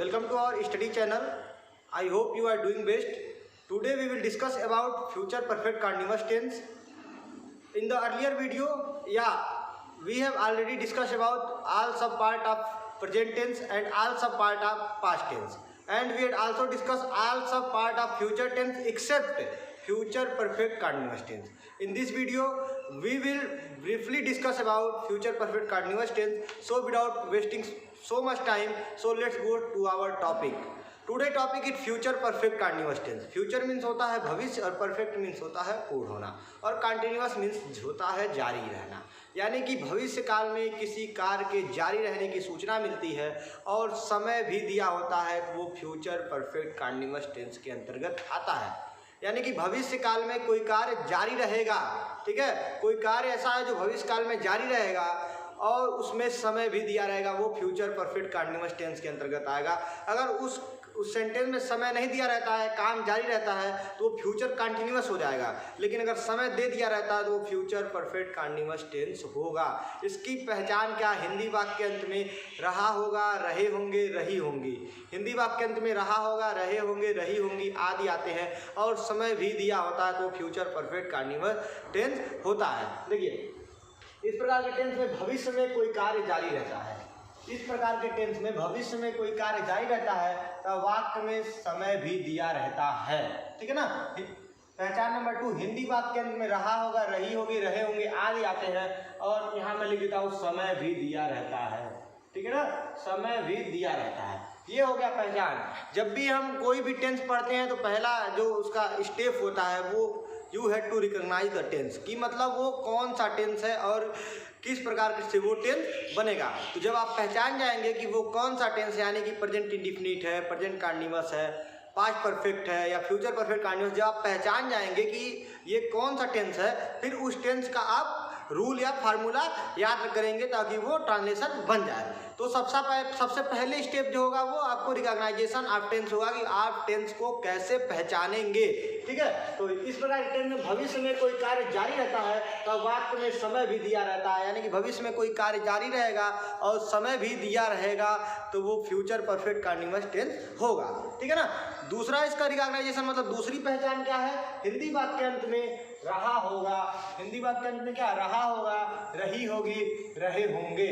Welcome to our study channel. I hope you are doing best. Today we will discuss about future perfect continuous tense. In the earlier video, we have already discussed about all sub part of present tense and all sub part of past tense. And we had also discussed all sub part of future tense except future perfect continuous tense. In this video, we will briefly discuss about future perfect continuous tense. So without wasting so much time, so let's go to our topic. Today topic is future perfect continuous tense. Future means होता है भविष्य और perfect means होता है पूर्ण होना और continuous means होता है जारी रहना. यानी कि भविष्य काल में किसी कार्य के जारी रहने की सूचना मिलती है और समय भी दिया होता है तो वो फ्यूचर परफेक्ट कंटिन्यूअस टेंस के अंतर्गत आता है. यानी कि भविष्य काल में कोई कार्य जारी रहेगा, ठीक है, कोई कार्य ऐसा है जो भविष्य काल में जारी रहेगा और उसमें समय भी दिया रहेगा, वो फ्यूचर परफेक्ट कंटिन्यूअस टेंस के अंतर्गत आएगा. अगर उस सेंटेंस में समय नहीं दिया रहता है, काम जारी रहता है तो वो फ्यूचर कंटिन्यूअस हो जाएगा. लेकिन अगर समय दे दिया रहता है तो वो फ्यूचर परफेक्ट कंटिन्यूअस टेंस होगा. इसकी पहचान क्या? हिंदी वाक्य अंत में रहा होगा, रहे होंगे, रही होंगी. हिंदी वाक्य अंत में रहा होगा, रहे होंगे, रही होंगी आदि आते हैं और समय भी दिया होता है तो फ्यूचर परफेक्ट कंटिन्यूअस टेंस होता है. देखिए, इस प्रकार के टेंस में भविष्य में कोई कार्य जारी रहता है. इस प्रकार के टेंस में भविष्य में कोई कार्य जारी रहता है तो वाक्य में समय भी दिया रहता है. ठीक है ना. पहचान नंबर 2, हिंदी वाक्य अंत में रहा होगा, रही होगी, रहे होंगे आदि आते हैं और यहाँ मैं लिख देता हूँ समय भी दिया रहता है. ठीक है ना, समय भी दिया रहता है. ये हो गया पहचान. जब भी हम कोई भी टेंस पढ़ते हैं तो पहला जो उसका स्टेप होता है वो you have to recognise the tense, की मतलब वो कौन सा टेंस है और किस प्रकार से वो टेंस बनेगा. तो जब आप पहचान जाएंगे कि वो कौन सा टेंस है, यानी कि प्रेजेंट इंडिफिनिट है, प्रेजेंट कंटीन्यूअस है, पास्ट परफेक्ट है या फ्यूचर परफेक्ट कंटीन्यूअस, जब आप पहचान जाएंगे कि ये कौन सा टेंस है, फिर उस टेंस का आप रूल या फार्मूला याद करेंगे ताकि वो ट्रांसलेशन बन जाए. तो सबसे पहले स्टेप जो होगा वो आपको रिकॉग्नाइजेशन ऑफ टेंस होगा कि आप टेंस को कैसे पहचानेंगे. ठीक है. तो इस प्रकार टेंस में भविष्य में कोई कार्य जारी रहता है तो वाक्य में समय भी दिया रहता है. यानी कि भविष्य में कोई कार्य जारी रहेगा और समय भी दिया रहेगा तो वो फ्यूचर परफेक्ट कंटीन्यूअस टेंस होगा. ठीक है ना. दूसरा इसका रिकॉग्नाइजेशन मतलब दूसरी पहचान क्या है? हिंदी वाक्य अंत में रहा होगा, हिंदी वाक्य अंत में क्या रहा होगा, रही होगी, रहे होंगे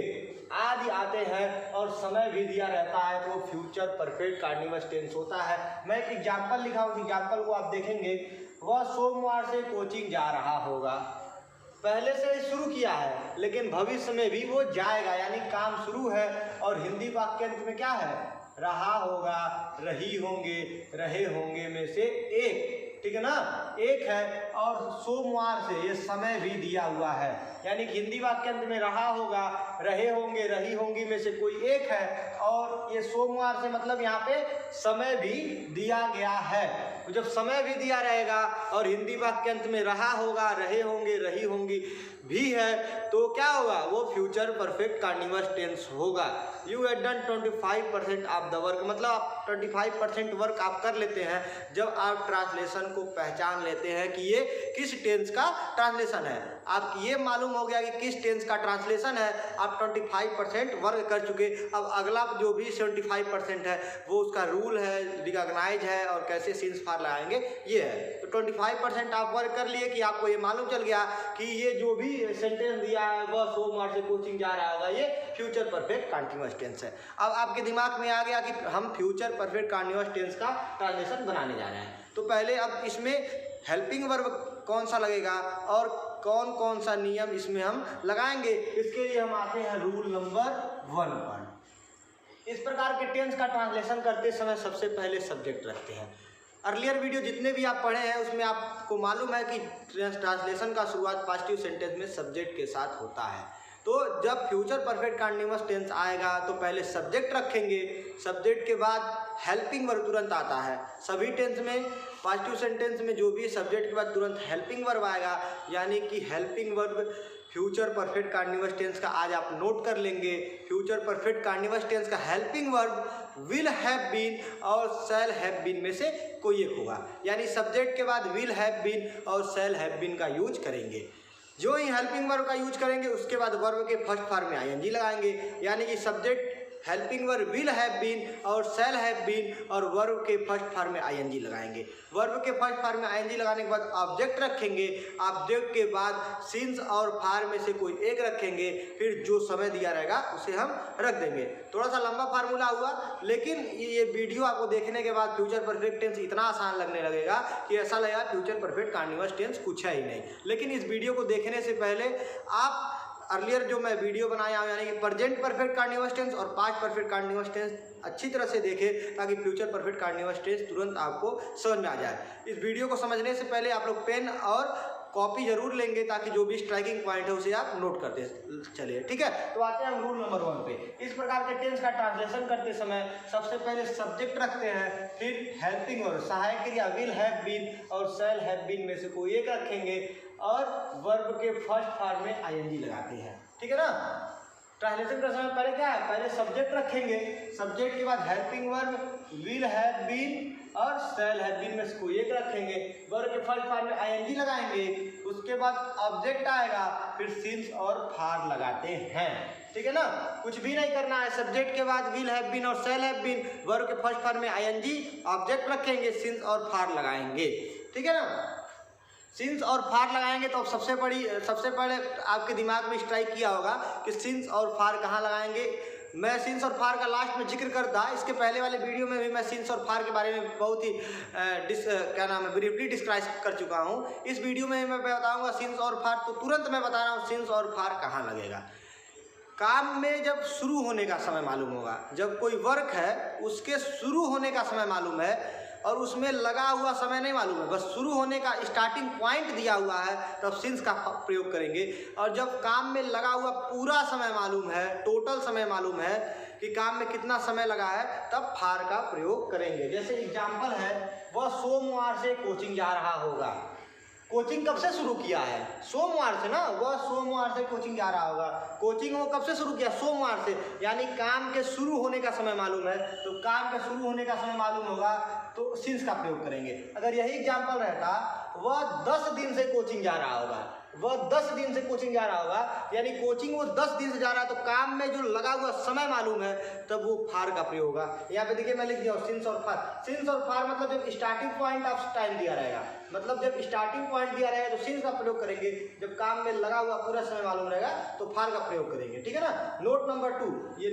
आदि आते हैं और समय भी दिया रहता है तो फ्यूचर परफेक्ट कंटीन्यूअस टेंस होता है. मैं एक एग्जाम्पल लिखा हूँ, एग्जाम्पल को आप देखेंगे. वह सोमवार से कोचिंग जा रहा होगा. पहले से ही शुरू किया है लेकिन भविष्य में भी वो जाएगा, यानी काम शुरू है और हिंदी वाक्य अंत में क्या है? रहा होगा, रही होंगे, रहे होंगे में से एक. ठीक है ना, एक है और सोमवार से ये समय भी दिया हुआ है. यानी कि हिंदी वाक्य अंत में रहा होगा, रहे होंगे, रही होंगी में से कोई एक है और ये सोमवार से मतलब यहाँ पे समय भी दिया गया है. तो जब समय भी दिया रहेगा और हिंदी वाक्य अंत में रहा होगा, रहे होंगे, रही होंगी भी है तो क्या होगा? वो फ्यूचर परफेक्ट कंटीन्यूअस टेंस होगा. You have done 25% of the work, मतलब आप 25% वर्क आप कर लेते हैं जब आप ट्रांसलेशन को पहचान लेते हैं कि ये किस टेंस का ट्रांसलेशन है. आपको ये मालूम हो गया कि किस टेंस का ट्रांसलेशन है, आप 25% वर्क कर चुके. अब अगला जो भी 75% है वो उसका रूल है, रिकॉग्नाइज है और कैसे सिंस फार लगाएंगे ये है. तो 25% आप वर्क कर लिए कि आपको ये मालूम चल गया कि ये जो भी सेंटेंस दिया है वह सोमवार से कोचिंग जा रहा होगा, ये फ्यूचर परफेक्ट कंटीन्यूअस टेंस है. अब आपके दिमाग में आ गया कि हम फ्यूचर परफेक्ट कंटीन्यूअस टेंस का ट्रांसलेशन बनाने जा रहे हैं. तो पहले अब इसमें हेल्पिंग वर्ब कौन सा लगेगा और कौन कौन सा नियम इसमें हम लगाएंगे, इसके लिए हम आते हैं रूल नंबर 1 पर. इस प्रकार के टेंस का ट्रांसलेशन करते समय सबसे पहले सब्जेक्ट रखते हैं. अर्लियर वीडियो जितने भी आप पढ़े हैं उसमें आपको मालूम है कि ट्रांसलेशन का शुरुआत पॉजिटिव सेंटेंस में सब्जेक्ट के साथ होता है. तो जब फ्यूचर परफेक्ट कंटीन्यूअस टेंस आएगा तो पहले सब्जेक्ट रखेंगे, सब्जेक्ट के बाद हेल्पिंग वर्ब तुरंत आता है. सभी टेंस में पॉजिटिव सेंटेंस में जो भी सब्जेक्ट के बाद तुरंत हेल्पिंग वर्ब आएगा. यानी कि helping verb future perfect continuous tense का आज आप नोट कर लेंगे. फ्यूचर परफेक्ट कंटीन्यूअस टेंस का helping verb will have been और शैल हैव बीन में से कोई एक होगा. यानी सब्जेक्ट के बाद विल हैव बीन और शैल हैव बीन का यूज करेंगे. जो ही हेल्पिंग वर्ब का यूज करेंगे उसके बाद वर्ब के फर्स्ट फॉर्म में आईएनजी लगाएंगे. यानी कि subject helping verb will have been और शैल हैव बीन और वर्ब के फर्स्ट फॉर्म में आईएनजी लगाएंगे। वर्ब के फर्स्ट फॉर्म में आईएनजी लगाने के बाद ऑब्जेक्ट रखेंगे, ऑब्जेक्ट के बाद सिंस और फार में से कोई एक रखेंगे, फिर जो समय दिया रहेगा उसे हम रख देंगे। थोड़ा सा लंबा फार्मूला हुआ, लेकिन ये वीडियो आपको देखने के बाद फ्यूचर परफेक्ट टेंस इतना आसान लगने लगेगा कि ऐसा लगेगा फ्यूचर परफेक्ट कंटीन्यूअस टेंस कुछ है ही नहीं। लेकिन इस वीडियो को देखने से पहले आप अर्लियर जो मैं वीडियो बनाया हूँ यानी कि प्रेजेंट परफेक्ट कंटीन्यूअस टेंस और पास्ट परफेक्ट कंटीन्यूअस टेंस अच्छी तरह से देखें ताकि फ्यूचर परफेक्ट कंटीन्यूअस टेंस तुरंत आपको समझ में आ जाए। इस वीडियो को समझने से पहले आप लोग पेन और कॉपी जरूर लेंगे ताकि जो भी स्ट्राइकिंग पॉइंट है उसे आप नोट करते चलिए, ठीक है। तो आते हैं हम रूल नंबर 1 पे। इस प्रकार के टेंस का ट्रांसलेशन करते समय सबसे पहले सब्जेक्ट रखते हैं, फिर हेल्पिंग वर्ब सहायक क्रिया विल हैव बीन और शैल हैव बीन में से कोई एक रखेंगे और वर्ब के फर्स्ट फॉर्म में आईएनजी लगाते हैं, ठीक है ना। ट्रांसलेशन करते समय पहले क्या है, पहले सब्जेक्ट रखेंगे, सब्जेक्ट के बाद helping verb will have been और शैल हैव बीन में से कोई एक रखेंगे, वर्ब के फर्स्ट फॉर्म में आईएनजी लगाएंगे, उसके बाद ऑब्जेक्ट आएगा, फिर सिंस और फार लगाते हैं, ठीक है ना। कुछ भी नहीं करना है, सब्जेक्ट के बाद विल हैव बीन और शैल हैव बीन, वर्ब के फर्स्ट फॉर्म में आईएनजी, ऑब्जेक्ट रखेंगे, सिंस और फार लगाएंगे, ठीक है ना। सिंस और फार लगाएंगे तो सबसे पहले आपके दिमाग में स्ट्राइक किया होगा कि सिंस और फार कहाँ लगाएंगे। मैं सिंस और फार का लास्ट में जिक्र करता, इसके पहले वाले वीडियो में भी मैं सिंस और फार के बारे में बहुत ही ब्रीफली डिस्क्राइब कर चुका हूँ। इस वीडियो में मैं बताऊँगा सिंस और फार, तो तुरंत मैं बता रहा हूँ सिंस और फार कहाँ लगेगा। काम में जब शुरू होने का समय मालूम होगा, जब कोई वर्क है उसके शुरू होने का समय मालूम है और उसमें लगा हुआ समय नहीं मालूम है, बस शुरू होने का स्टार्टिंग पॉइंट दिया हुआ है, तब सिंस का प्रयोग करेंगे। और जब काम में लगा हुआ पूरा समय मालूम है, टोटल समय मालूम है कि काम में कितना समय लगा है, तब फार का प्रयोग करेंगे। जैसे एग्जाम्पल है, वह सोमवार से कोचिंग जा रहा होगा। कोचिंग कब से शुरू किया है, सोमवार से ना, वह सोमवार से कोचिंग जा रहा होगा। कोचिंग वो कब से शुरू किया, सोमवार से, यानी काम के शुरू होने का समय मालूम है, तो काम के शुरू होने का समय मालूम होगा तो सिंस का प्रयोग करेंगे। अगर यही एग्जाम्पल रहता, वह 10 दिन से कोचिंग जा रहा होगा, वह 10 दिन से कोचिंग जा रहा होगा, यानी कोचिंग वो 10 दिन से जा रहा है, तो काम में जो लगा हुआ समय मालूम है, तब वो फार का प्रयोग होगा। यहाँ पे देखिए मैं लिख दिया सिंस और फार। सिंस और फार मतलब जब स्टार्टिंग पॉइंट ऑफ टाइम दिया रहेगा, मतलब जब स्टार्टिंग पॉइंट दिया रहेगा तो सिंस का प्रयोग करेंगे, जब काम में लगा हुआ पूरा समय मालूम रहेगा तो फार का प्रयोग करेंगे, ठीक है ना। नोट नंबर 2, ये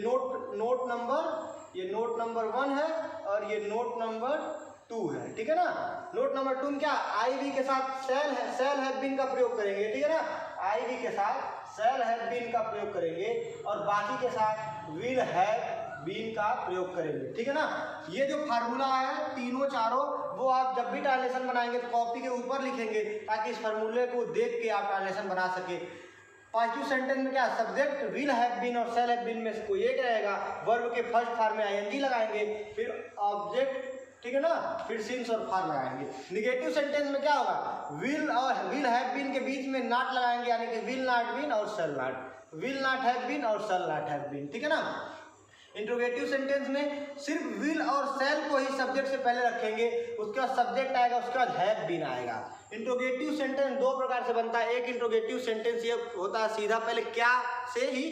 नोट नंबर 1 है और ये नोट नंबर 2 है, ठीक है ना। नोट नंबर 2 में क्या, आई वी के साथ शैल हैव बीन का प्रयोग करेंगे, ठीक है ना। आई वी के साथ शैल हैव बीन का प्रयोग करेंगे और बाकी के साथ विल हैव बीन का प्रयोग करेंगे, ठीक है ना। ये जो फार्मूला है तीनों चारों, वो आप जब भी ट्रांसलेशन बनाएंगे तो कॉपी के ऊपर लिखेंगे ताकि इस फार्मूले को देख के आप ट्रांसलेशन बना सके। पॉजिटिव सेंटेंस में क्या, सब्जेक्ट विल हैव बीन और शैल हैव बीन में से कोई एक रहेगा, वर्ब के फर्स्ट फॉर्म में आईएनजी लगाएंगे, फिर ऑब्जेक्ट, ठीक है ना, फिर सिंस और फार लगाएंगे। निगेटिव सेंटेंस में क्या होगा, विल और विल हैव बीन के बीच में नॉट लगाएंगे, यानी कि विल नॉट बीन और shall not, will not have been और शैल नॉट हैव बीन, ठीक है ना। इंट्रोगेटिव सेंटेंस में सिर्फ विल और शैल को ही सब्जेक्ट से पहले रखेंगे, उसके बाद सब्जेक्ट आएगा, उसके बाद हैव बीन आएगा। इंट्रोगेटिव सेंटेंस 2 प्रकार से बनता है। एक इंट्रोगेटिव सेंटेंस ये होता है सीधा पहले क्या से ही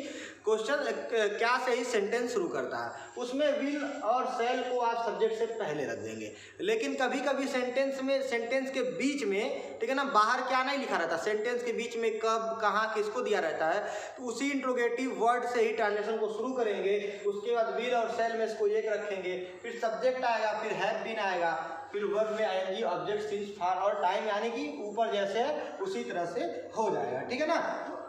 क्वेश्चन, क्या से ही सेंटेंस शुरू करता है, उसमें विल और शैल को आप सब्जेक्ट से पहले रख देंगे। लेकिन कभी कभी सेंटेंस के बीच में, ठीक है ना, बाहर क्या नहीं लिखा रहता, सेंटेंस के बीच में कब कहाँ किसको दिया रहता है, तो उसी इंट्रोगेटिव वर्ड से ही ट्रांसलेशन को शुरू करेंगे। उसके बाद विल और शैल में से कोई एक रखेंगे, फिर सब्जेक्ट आएगा, फिर हैव बीन आएगा, फिर वर्ब में आईएनजी, ऑब्जेक्ट, सिंस, फार और टाइम, यानी कि ऊपर जैसे है उसी तरह से हो जाएगा, ठीक है ना।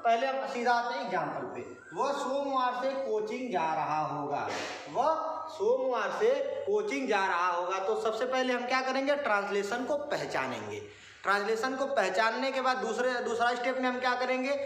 पहले हम सीधा आते हैं एग्जाम्पल पे। वह सोमवार से कोचिंग जा रहा होगा, वह सोमवार से कोचिंग जा रहा होगा। तो सबसे पहले हम क्या करेंगे, ट्रांसलेशन को पहचानेंगे। ट्रांसलेशन को पहचानने के बाद दूसरा स्टेप में हम क्या करेंगे,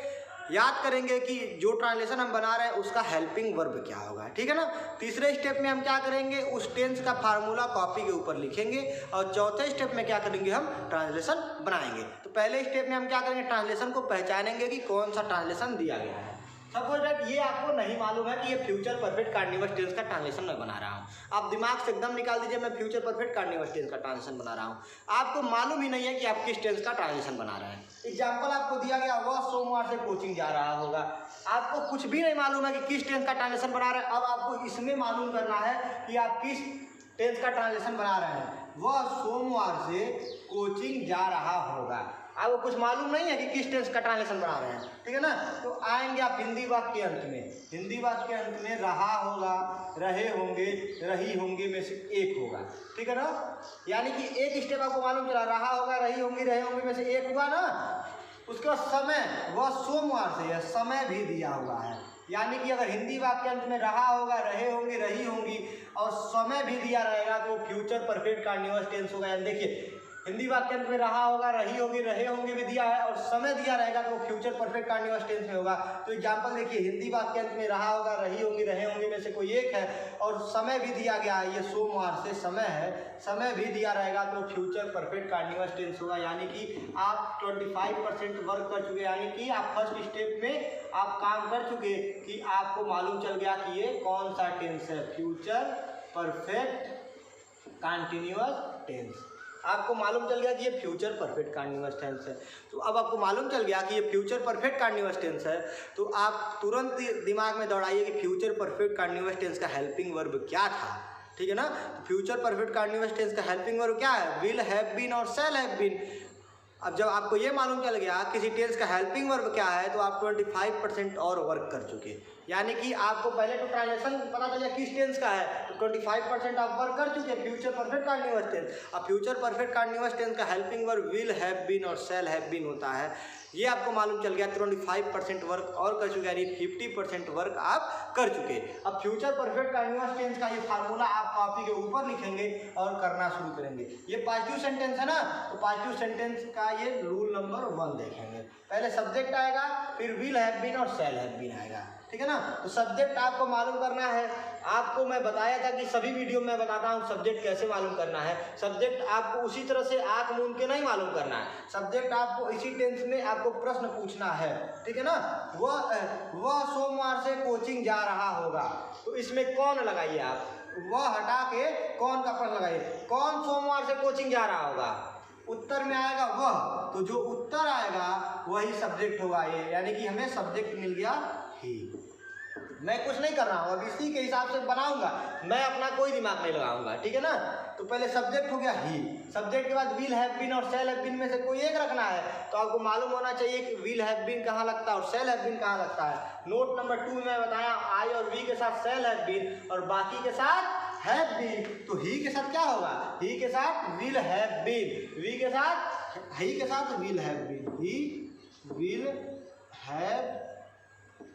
याद करेंगे कि जो ट्रांसलेशन हम बना रहे हैं उसका हेल्पिंग वर्ब क्या होगा, ठीक है ना। तीसरे स्टेप में हम क्या करेंगे, उस टेंस का फार्मूला कॉपी के ऊपर लिखेंगे और चौथे स्टेप में क्या करेंगे, हम ट्रांसलेशन बनाएंगे। तो पहले स्टेप में हम क्या करेंगे, ट्रांसलेशन को पहचानेंगे कि कौन सा ट्रांसलेशन दिया गया है। सपोज दैट ये आपको नहीं मालूम है कि ये फ्यूचर परफेक्ट कंटीन्यूअस टेंस का ट्रांजिशन मैं बना रहा हूँ। आप दिमाग से एकदम निकाल दीजिए मैं फ्यूचर परफेक्ट कंटीन्यूअस टेंस का ट्रांजिशन बना रहा हूँ। आपको मालूम ही नहीं है कि आप किस टेंस का ट्रांजिशन बना रहे हैं। एग्जाम्पल आपको दिया गया, वह सोमवार से कोचिंग जा रहा होगा। आपको कुछ भी नहीं मालूम है कि किस टेंस का ट्रांजिशन बना रहे हैं। अब आपको इसमें मालूम करना है कि आप किस टेंस का ट्रांजिशन बना रहे हैं। वह सोमवार से कोचिंग जा रहा होगा। आपको कुछ मालूम नहीं है कि किस टेंस का ट्रांसलेशन बना रहे हैं, ठीक है ना। तो आएंगे आप हिंदी वाक्य के अंत में। हिंदी वाक्य के अंत में रहा होगा, रहे होंगे, रही होंगे में से एक होगा, ठीक है ना। यानी कि एक स्टेप आपको मालूम चला, रहा होगा, रही होंगी, रहे होंगे में से एक हुआ ना। उसके बाद समय, वह सोमवार से है, समय भी दिया हुआ है। यानी कि अगर हिंदी वाक्य के अंत में रहा होगा, रहे होंगे, रही होंगी और समय भी दिया रहेगा तो फ्यूचर परफेक्ट कंटीन्यूअस टेंस होगा। यानी देखिए हिंदी वाक्य में रहा होगा, रही होगी, रहे होंगे भी दिया है और समय दिया रहेगा तो फ्यूचर परफेक्ट कंटीन्यूअस टेंस में होगा। तो एग्जांपल देखिए, हिंदी वाक्य में रहा होगा, रही होगी, रहे होंगे में से कोई एक है और समय भी दिया गया है, ये सोमवार से समय है, समय भी दिया रहेगा तो फ्यूचर परफेक्ट कंटीन्यूअस टेंस होगा। यानी कि आप 25% वर्क कर चुके, यानी कि आप फर्स्ट स्टेप में आप काम कर चुके कि आपको मालूम चल गया कि ये कौन सा टेंस है, फ्यूचर परफेक्ट कंटीन्यूअस टेंस। आपको मालूम चल गया कि ये फ्यूचर परफेक्ट कंटीन्यूअस टेंस है। तो अब आपको मालूम चल गया कि ये फ्यूचर परफेक्ट कंटीन्यूअस टेंस है तो आप तुरंत दिमाग में दौड़ाइए कि फ्यूचर परफेक्ट कंटीन्यूअस टेंस का हेल्पिंग वर्ब क्या था, ठीक है ना। तो फ्यूचर परफेक्ट कंटीन्यूअस टेंस का हेल्पिंग वर्ब क्या है, विल हैव बीन और शैल हैव बीन। अब जब आपको ये मालूम चल गया किसी टेंस का हेल्पिंग वर्ब क्या है तो आप 25% और वर्क कर चुके। यानी कि आपको पहले तो ट्रांजेक्शन पता चल गया किस टेंस का है तो 25% आप वर्क कर चुके फ्यूचर परफेक्ट कंटीन्यूअस टेंस। अब फ्यूचर परफेक्ट कंटीन्यूअस टेंस का helping verb will have been और शैल हैव बीन होता है। ये आपको मालूम चल गया, 25% वर्क और कर चुके, यानी 50% वर्क आप कर चुके। अब फ्यूचर परफेक्ट कंटीन्यूअस टेंस का ये फार्मूला आप कॉपी के ऊपर लिखेंगे और करना शुरू करेंगे। ये पॉजिटिव सेंटेंस है ना, तो पॉजिटिव सेंटेंस का ये रूल नंबर 1 देखेंगे। पहले सब्जेक्ट आएगा, फिर विल हैव बीन और शैल हैव बीन आएगा, ठीक है ना। तो सब्जेक्ट आपको मालूम करना है। आपको मैं बताया था कि सभी वीडियो में बताता हूँ सब्जेक्ट कैसे मालूम करना है। सब्जेक्ट आपको उसी तरह से आंख मूंद के नहीं मालूम करना है। सब्जेक्ट आपको इसी टेंस में आपको प्रश्न पूछना है, ठीक है ना। वह सोमवार से कोचिंग जा रहा होगा, तो इसमें कौन लगाइए आप, वह हटा के कौन का प्रश्न लगाइए। कौन सोमवार से कोचिंग जा रहा होगा, उत्तर में आएगा वह, तो जो उत्तर आएगा वही सब्जेक्ट होगा ये। यानी कि हमें सब्जेक्ट मिल गया ही। मैं कुछ नहीं कर रहा हूँ, अब इसी के हिसाब से बनाऊंगा, मैं अपना कोई दिमाग नहीं लगाऊंगा, ठीक है ना। तो पहले सब्जेक्ट हो गया ही, सब्जेक्ट के बाद विल हैव बीन और शैल हैव बीन में से कोई एक रखना है। तो आपको मालूम होना चाहिए कि विल हैव बीन कहाँ लगता है और शैल हैव बीन कहाँ लगता है। नोट नंबर 2 में बताया, आई और वी के साथ शैल हैव बीन और बाकी के साथ हैव बीन। तो ही के साथ क्या होगा, ही के साथ विल हैव बीन, वी के साथ, ही के साथ will have been, he will have,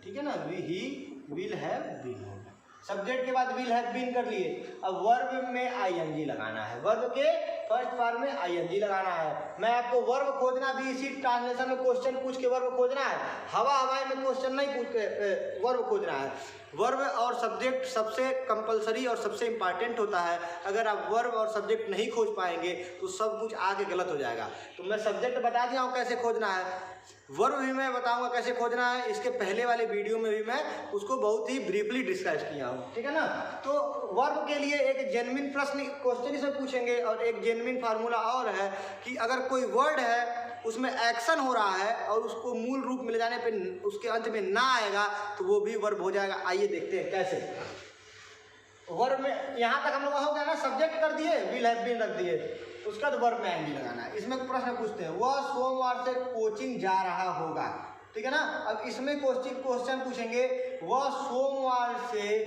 ठीक है ना, ही विल हैव बीन होगा। सब्जेक्ट के बाद विल हैव बीन कर लिए। अब वर्ब में आईएनजी लगाना है, वर्ब के फर्स्ट फॉर्म में आईएनजी लगाना है। मैं आपको वर्ब खोजना भी इसी ट्रांसलेशन में क्वेश्चन पूछ के वर्ब खोजना है, हवा हवाई में क्वेश्चन नहीं पूछ के वर्ब खोजना है। वर्ब और सब्जेक्ट सबसे कंपलसरी और सबसे इम्पॉर्टेंट होता है। अगर आप वर्ब और सब्जेक्ट नहीं खोज पाएंगे तो सब कुछ आगे गलत हो जाएगा। तो मैं सब्जेक्ट बता दिया हूँ कैसे खोजना है, वर्ब भी मैं बताऊंगा कैसे खोजना है। इसके पहले वाले वीडियो में भी मैं उसको बहुत ही ब्रीफली डिस्कस किया हूँ, ठीक है ना। तो वर्ब के लिए एक जेन्युइन प्रश्न क्वेश्चन इसमें पूछेंगे और एक जेन्युइन फार्मूला और है कि अगर कोई वर्ड है उसमें एक्शन हो रहा है और उसको मूल रूप मिल जाने पे उसके अंत में ना आएगा तो वो भी वर्ब हो जाएगा। आइए देखते हैं कैसे। वर्ब में यहाँ तक हम लोग हो गया ना, सब्जेक्ट कर दिए, विल हैव बीन रख दिए, उसका तो वर्ब में आईएनजी लगाना है। इसमें प्रश्न पूछते हैं, वह सोमवार से कोचिंग जा रहा होगा, ठीक है ना। अब इसमें क्वेश्चन पूछेंगे, वह सोमवार से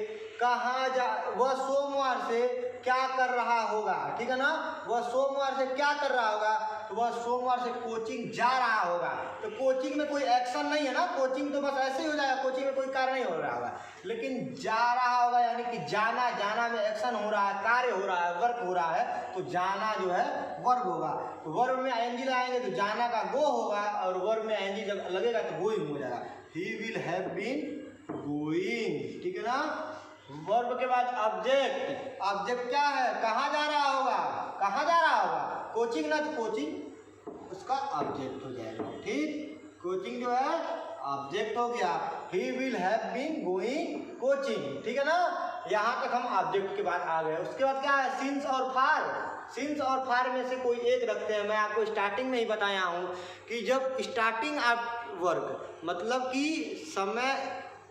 कहाँ जा, वह सोमवार से क्या कर रहा होगा, ठीक है ना। वह सोमवार से क्या कर रहा होगा, तो वह सोमवार से कोचिंग जा रहा होगा। तो कोचिंग में कोई एक्शन नहीं है ना, कोचिंग तो बस ऐसे ही हो जाएगा, कोचिंग में कोई कार्य नहीं हो रहा होगा। लेकिन जा रहा होगा यानी कि जाना, जाना में एक्शन हो रहा है, कार्य हो रहा है, वर्क हो रहा है, तो जाना जो है वर्ब होगा। तो वर्ब में आईएनजी लगाएंगे तो जाना का गो होगा और वर्ब में आईएनजी जब लगेगा तो गोइंग हो जाएगा, he will have been going, ठीक है ना। वर्ब के बाद ऑब्जेक्ट, ऑब्जेक्ट क्या है, कहाँ जा रहा होगा, कहाँ जा रहा होगा, कोचिंग ना, तो कोचिंग उसका ऑब्जेक्ट हो जाएगा, ठीक। कोचिंग जो है ऑब्जेक्ट हो गया, he will have been going coaching, ठीक है ना। यहाँ तक हम ऑब्जेक्ट के बाद आ गए। उसके बाद क्या है, सिंस और फार। सिंस और फार में से कोई एक रखते हैं। मैं आपको स्टार्टिंग में ही बताया हूँ कि जब स्टार्टिंग ऑफ वर्क मतलब कि समय,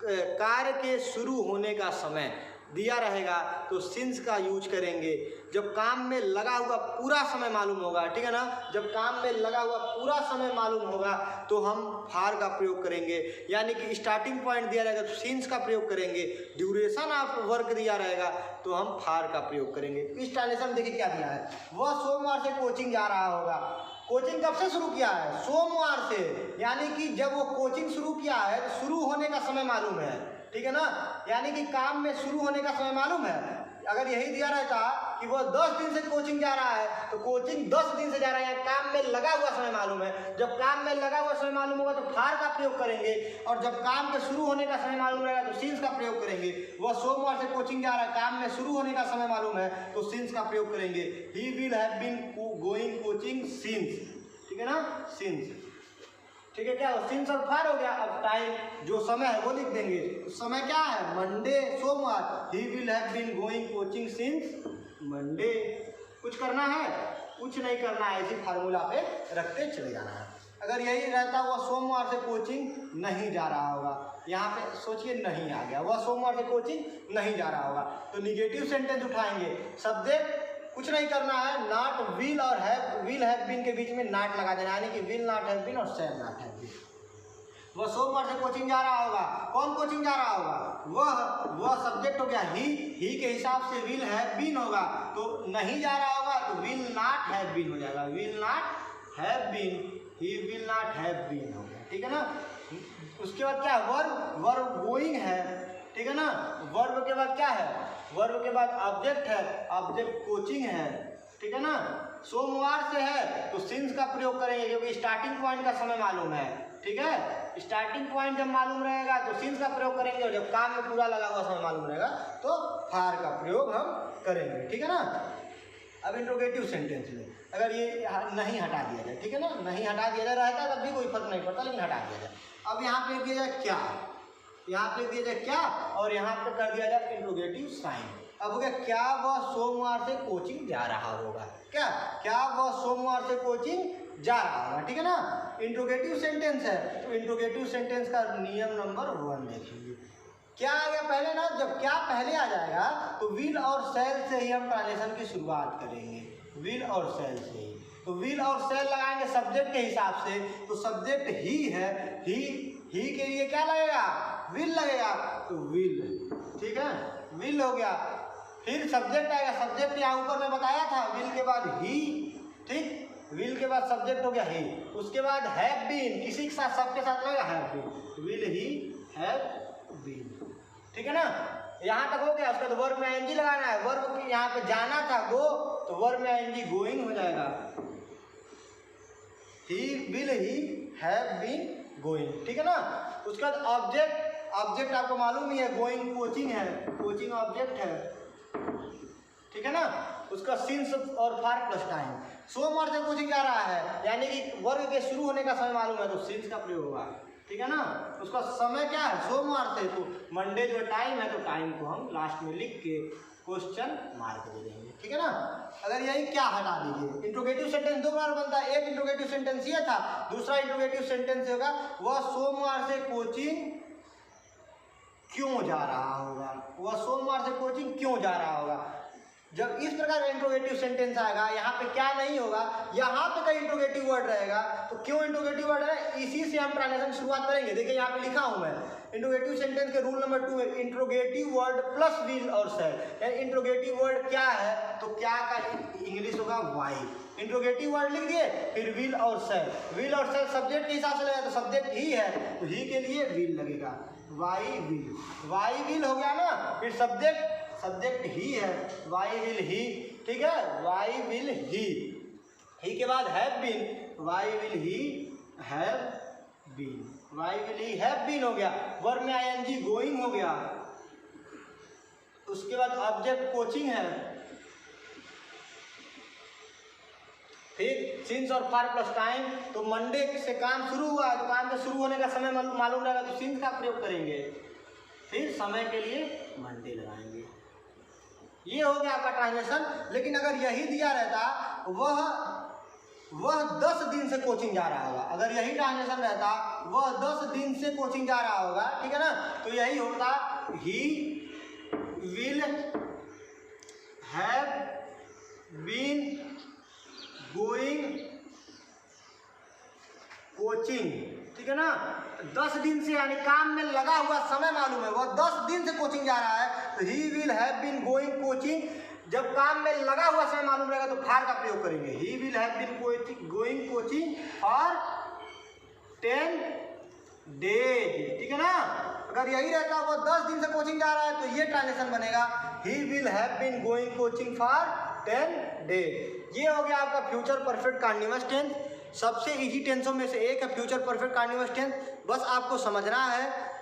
कार्य के शुरू होने का समय दिया रहेगा तो सिंस का यूज करेंगे। जब काम में लगा हुआ पूरा समय मालूम होगा, ठीक है ना, जब काम में लगा हुआ पूरा समय मालूम होगा तो हम फार का प्रयोग करेंगे। यानी कि स्टार्टिंग पॉइंट दिया रहेगा तो सिंस का प्रयोग करेंगे, ड्यूरेशन ऑफ वर्क दिया रहेगा तो हम फार का प्रयोग करेंगे। इस ट्रांजेक्शन देखिए क्या दिया है, वह सोमवार से कोचिंग जा रहा होगा। कोचिंग कब से शुरू किया है, सोमवार से, यानी कि जब वो कोचिंग शुरू किया है तो शुरू होने का समय मालूम है, ठीक है ना, यानी कि काम में शुरू होने का समय मालूम है। अगर यही दिया रहता कि वो 10 दिन से कोचिंग जा रहा है तो कोचिंग 10 दिन से जा रहा है, काम में लगा हुआ समय मालूम है। जब काम में लगा हुआ समय मालूम होगा तो फार का प्रयोग करेंगे, और जब काम के शुरू होने का समय मालूम रहेगा तो सिंस का प्रयोग करेंगे। वह सोमवार से कोचिंग जा रहा है, काम में शुरू होने का समय मालूम है तो सिंस का प्रयोग करेंगे। He will have been going coaching since, ठीक है ना, सिंस, ठीक है। क्या सिंस और फार हो गया। अब टाइम जो समय है वो लिख देंगे। समय क्या है, मंडे, सोमवार। He will have been going coaching since Monday. कुछ करना है, कुछ नहीं करना है, इसी फार्मूला पे रखते चले जाना है। अगर यही रहता वह सोमवार से कोचिंग नहीं जा रहा होगा, यहाँ पे सोचिए नहीं आ गया, वह सोमवार से कोचिंग नहीं जा रहा होगा तो निगेटिव सेंटेंस उठाएंगे। सब्जेक्ट कुछ नहीं करना है, नॉट, विल और हैव बीन के बीच में नॉट लगा देना, यानी कि विल नॉट हैव बीन और शैल नॉट हैव बीन। वह सोमवार से कोचिंग जा रहा होगा। कौन कोचिंग जा रहा होगा, वह सब्जेक्ट हो गया ही के हिसाब से विल हैव बीन होगा, तो नहीं जा रहा होगा तो विल नॉट हैव बीन हो जाएगा, will not have been, he will not have been हो गया, ठीक है ना। उसके बाद क्या है, वर्ब गोइंग है, ठीक है ना। वर्ब के बाद क्या है, वर्ब के बाद ऑब्जेक्ट है, ऑब्जेक्ट कोचिंग है, ठीक है ना। सोमवार से है तो सिंस का प्रयोग करेंगे क्योंकि स्टार्टिंग पॉइंट का समय मालूम है, ठीक है। स्टार्टिंग पॉइंट जब मालूम रहेगा तो सिंस का प्रयोग करेंगे, और जब काम में पूरा लगा हुआ समय मालूम रहेगा तो फार का प्रयोग हम करेंगे, ठीक है ना। अब इंट्रोगेटिव सेंटेंस में अगर ये नहीं हटा दिया जाए, ठीक है ना, नहीं हटा दिया जाए रहता तब भी कोई फर्क नहीं पड़ता, लेकिन हटा दिया जाए। अब यहाँ पे दिया जाए क्या, यहाँ पे दिया जाए क्या, और यहाँ पे कर दिया जाए इंट्रोगेटिव साइन। अब हो गया, क्या वह सोमवार से कोचिंग जा रहा होगा, क्या वह सोमवार से कोचिंग जा रहा होगा, ठीक है ना। इंट्रोगेटिव सेंटेंस है तो इंट्रोगेटिव सेंटेंस का नियम नंबर 1 देखेंगे। क्या आ गया पहले ना, जब क्या पहले आ जाएगा तो विल और शैल से ही हम ट्रांजेक्शन की शुरुआत करेंगे, विल और शैल से ही। तो विल और शैल लगाएंगे सब्जेक्ट के हिसाब से, तो सब्जेक्ट ही है, ही के लिए क्या लगेगा, विल लगेगा, तो विल, ठीक है, विल हो गया। फिर सब्जेक्ट आएगा, सब्जेक्ट यहाँ ऊपर में बताया था, विल के बाद ही, ठीक, विल के बाद सब्जेक्ट हो गया ही। उसके बाद हैव बीन, किसी के साथ, सबके साथ लगेगा have been, will he have been, ठीक है ना। यहाँ तक हो गया। उसके बाद वर्ब में आईएनजी लगाना है, वर्ब यहाँ पे जाना था गो, तो वर्ब में आईएनजी गोइंग हो जाएगा, he will he have been going, ठीक है ना। उसके बाद ऑब्जेक्ट आपको मालूम ही है, गोइंग कोचिंग है, कोचिंग ऑब्जेक्ट है, ठीक है ना। उसका सिंस और फार प्लस टाइम। सोमवार से कोचिंग जा रहा है यानी कि वर्ग के शुरू होने का समय मालूम है तो सिंस का प्रयोग होगा, ठीक है ना। उसका समय क्या है, सोमवार से, तो मंडे जो टाइम है तो टाइम को हम लास्ट में लिख के क्वेश्चन मार्क दे देंगे, ठीक है ना। अगर यही क्या हटा दीजिए, इंट्रोगेटिव सेंटेंस 2 बार बनता है। एक इंट्रोगेटिव सेंटेंस ये था, दूसरा इंट्रोगेटिव सेंटेंस होगा वह सोमवार से कोचिंग क्यों जा रहा होगा, वह सोमवार से कोचिंग क्यों जा रहा होगा। जब इस प्रकार का इंट्रोगेटिव सेंटेंस आएगा, यहाँ पे क्या नहीं होगा, यहाँ पे कहीं इंट्रोगेटिव वर्ड रहेगा, तो क्यों इंट्रोगेटिव वर्ड है, इसी से हम ट्रांजेक्शन शुरुआत करेंगे। देखिए यहाँ पे लिखा हूँ मैं, इंट्रोगेटिव सेंटेंस के रूल नंबर 2 है, इंट्रोगेटिव वर्ड प्लस विल और शैल। यानी इंट्रोगेटिव वर्ड क्या है, तो क्या का इंग्लिश होगा वाई। इंट्रोगेटिव वर्ड लिख दिए, फिर विल और शैल, विल और शैल सब्जेक्ट के हिसाब से लगेगा, तो सब्जेक्ट ही है तो ही के लिए विल लगेगा, वाई विल हो गया ना। फिर सब्जेक्ट ही है, वाई विल ही, ठीक है, वाई विल ही के बाद have been, why will he have been, why will he have been हो गया। वर्ब में आईएनजी गोइंग हो गया। उसके बाद ऑब्जेक्ट कोचिंग है, फिर सिंस और फार प्लस टाइम, तो मंडे से काम शुरू हुआ तो काम के शुरू होने का समय मालूम रहेगा तो सिंस का प्रयोग करेंगे, फिर समय के लिए मंडे लगाएंगे। ये हो गया आपका ट्रांसलेशन। लेकिन अगर यही दिया रहता वह 10 दिन से कोचिंग जा रहा होगा, अगर यही ट्रांसलेशन रहता वह 10 दिन से कोचिंग जा रहा होगा, ठीक है ना, तो यही होता he will have been going coaching, ठीक है ना। 10 दिन से यानी काम में लगा हुआ समय मालूम है, वह 10 दिन से कोचिंग जा रहा है, तो he will have been going coaching. जब काम में लगा हुआ समय मालूम रहेगा तो फार का प्रयोग करेंगे, he will have been going coaching for 10 days, ठीक है ना। अगर यही रहता वो 10 दिन से कोचिंग जा रहा है तो ये ट्रांसलेशन बनेगा he will have been going coaching for 10 days. ये हो गया आपका फ्यूचर परफेक्ट कंटीन्यूअस टेंस। सबसे इजी टेंसों में से एक है फ्यूचर परफेक्ट कंटीन्यूअस टेंस। बस आपको समझना है,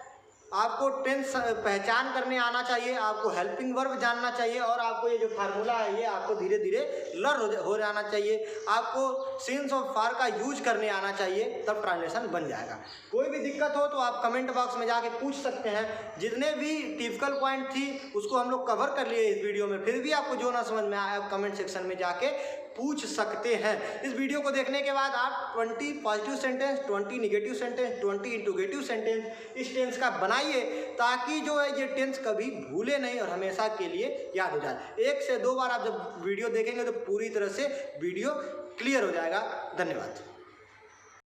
आपको टेंस पहचान करने आना चाहिए, आपको हेल्पिंग वर्ब जानना चाहिए और आपको ये जो फार्मूला है ये आपको धीरे धीरे लर्न हो जाना चाहिए। आपको सिंस और फार का यूज करने आना चाहिए, तब ट्रांसलेशन बन जाएगा। कोई भी दिक्कत हो तो आप कमेंट बॉक्स में जाके पूछ सकते हैं। जितने भी टिपिकल पॉइंट थी उसको हम लोग कवर कर लिए इस वीडियो में, फिर भी आपको जो ना समझ में आया आप कमेंट सेक्शन में जाके पूछ सकते हैं। इस वीडियो को देखने के बाद आप 20 positive sentence, 20 negative sentence, 20 interrogative sentence इस टेंस का बनाइए, ताकि जो है ये टेंस कभी भूले नहीं और हमेशा के लिए याद हो जाए। 1 से 2 बार आप जब वीडियो देखेंगे तो पूरी तरह से वीडियो क्लियर हो जाएगा। धन्यवाद।